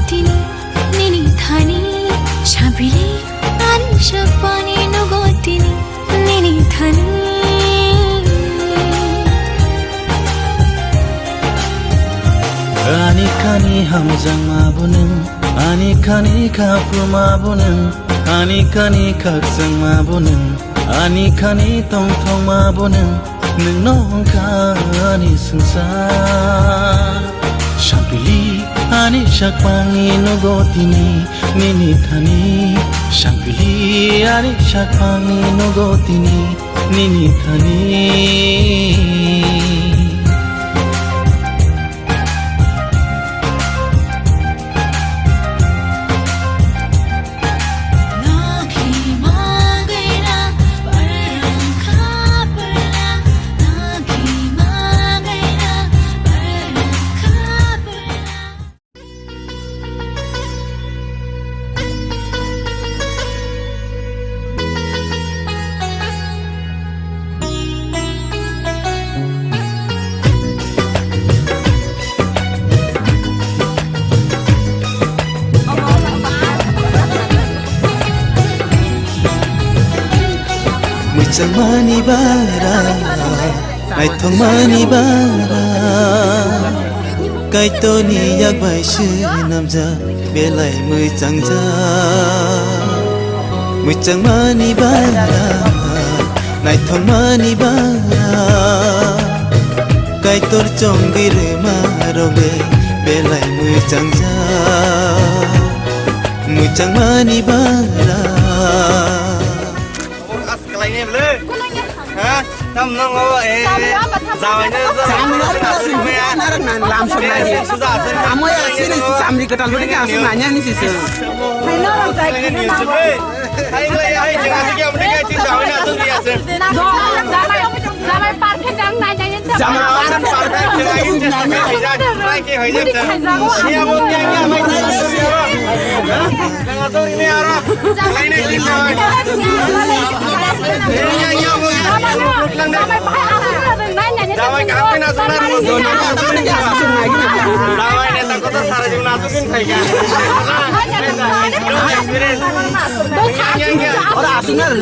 nugotini nini thani shabili ani shapani nugotini nini thani ani kani hamzang mabunen ani kani kapu mabunen ani kani kaksang mabunen ani kani tong tong mabunen nung nong kani sengsar Shampili ani shakpangi nugotini nini thani Shampili ani shakpangi nugotini nini thani Muchang mani bara, ai thong mani bara, kai to ni yak bai shi nam ja, belai muchang ja. Muchang mani bara, ai thong mani bara, kai tor chong bir maroge, belai muchang ja. Muchang mani bara. Hả? Thăm nó ngó ê Sao anh nó làm sân này thì Kamu ya sini samri ketal budi kan nanya nih sih. Hai no ram tai ki na Hai gue ya jangan pergi om dia cinta ini tuh dia sih. Jamai parfait dang nanya nya Jangan parfait lagi jangan lagi aja. Dia mau nyanyi mai siapa? Jangan tuh ini arah. Ini kita. Damai kapan asunan musuh Damai neta kota sarah jumlah tuh kan kayak orang asunan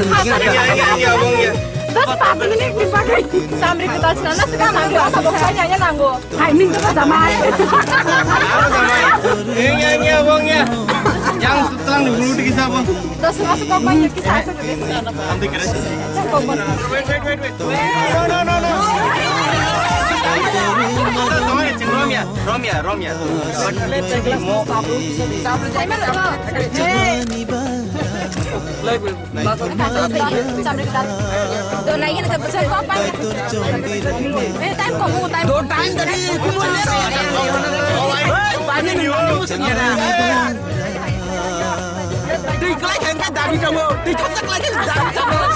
Terus pas ini dipakai samri kita celana sekarang nanggo apa pokoknya nanggo. Hai ning tuh Jamai. Nyanyi abangnya. Yang setelah dulu di kisah bang. Terus masuk ke banyak kisah aja deh. Nanti kira sih. Wait. Romya. Đồ này là thật sự có bánh. Time có mua time. Đồ time tadi kumuan Đi cái thêm cái đạp đi trong mơ. Đi chốc sắc lại cái đạp trong mơ.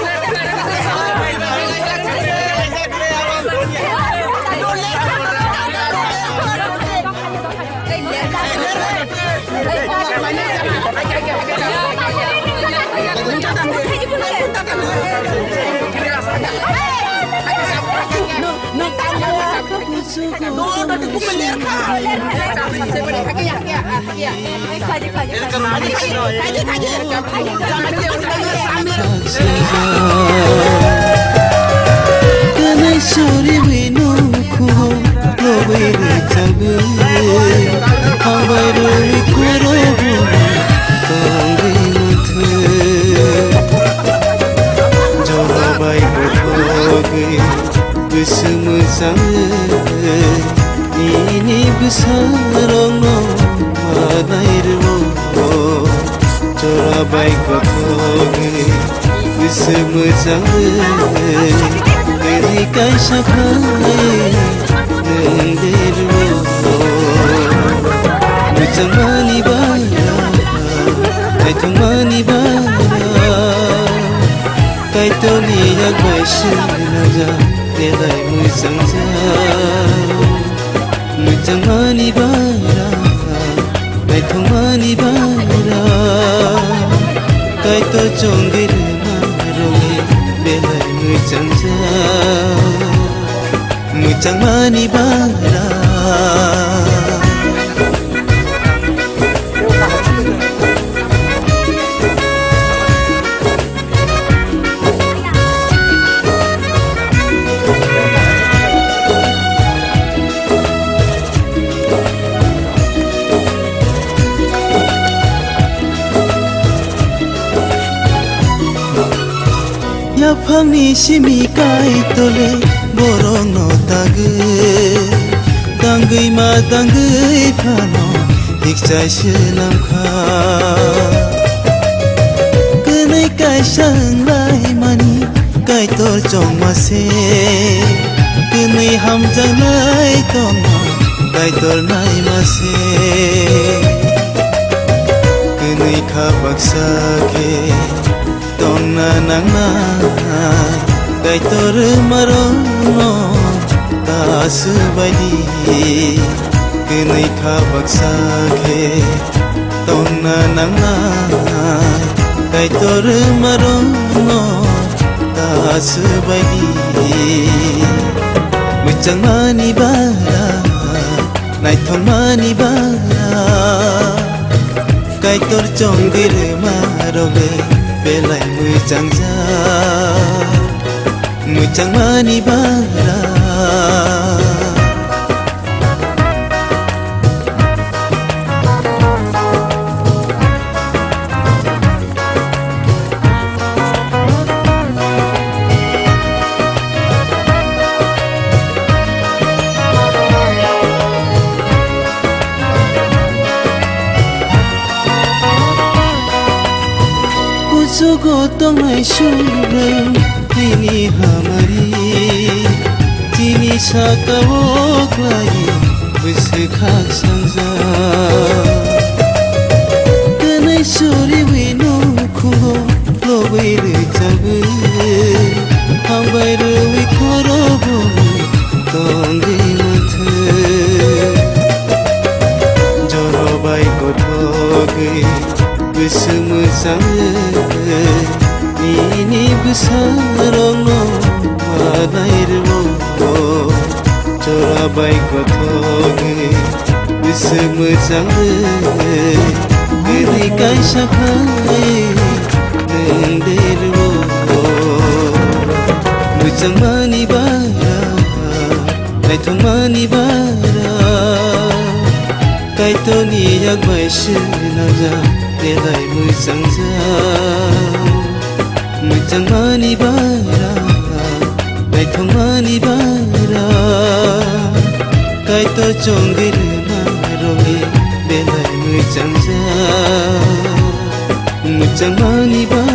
ini besar no manair mo cora baik koge besemejang beri kai sakai nendir mo Mucamani bara ai thongmani bara kai to ni yak bai shi na ja belai muchang ja Mucamani bara ai thongmani bara kai to chongir maroge belai muchang ja Mucamani bara dofangni simi kai tole borong no dangui ma dangui phano hikchai shinam kha kunai kai sang lai mani kai tor chong ma se kunai ham jang lai ton kai tor nai ma se kunai kha baksa ke ton na nang na kai tor maro no tas badi kunai kha baksa ke ton na nang na kai tor maro no tas badi muchang mani bara nai thong mani bara kai tor chong dir maroge belai muchang ja muchang mani bara Sugo tongai shuru tini hamari tini sakawo klai bisikak sangza tenai suri wino kungo lobai rejabu hambai rewi korobo tongi mate jorobai kotoge bersama sama ini besarong no madair mo corabai kotoge bersama sama ini kai sakai nender mo muchang mani bara kai thong mani bara kai to ni yak bai shina ja belai muchang ja muchang mani bara kai thong mani bara kai to chongir maroge belai muchang ja muchang mani bara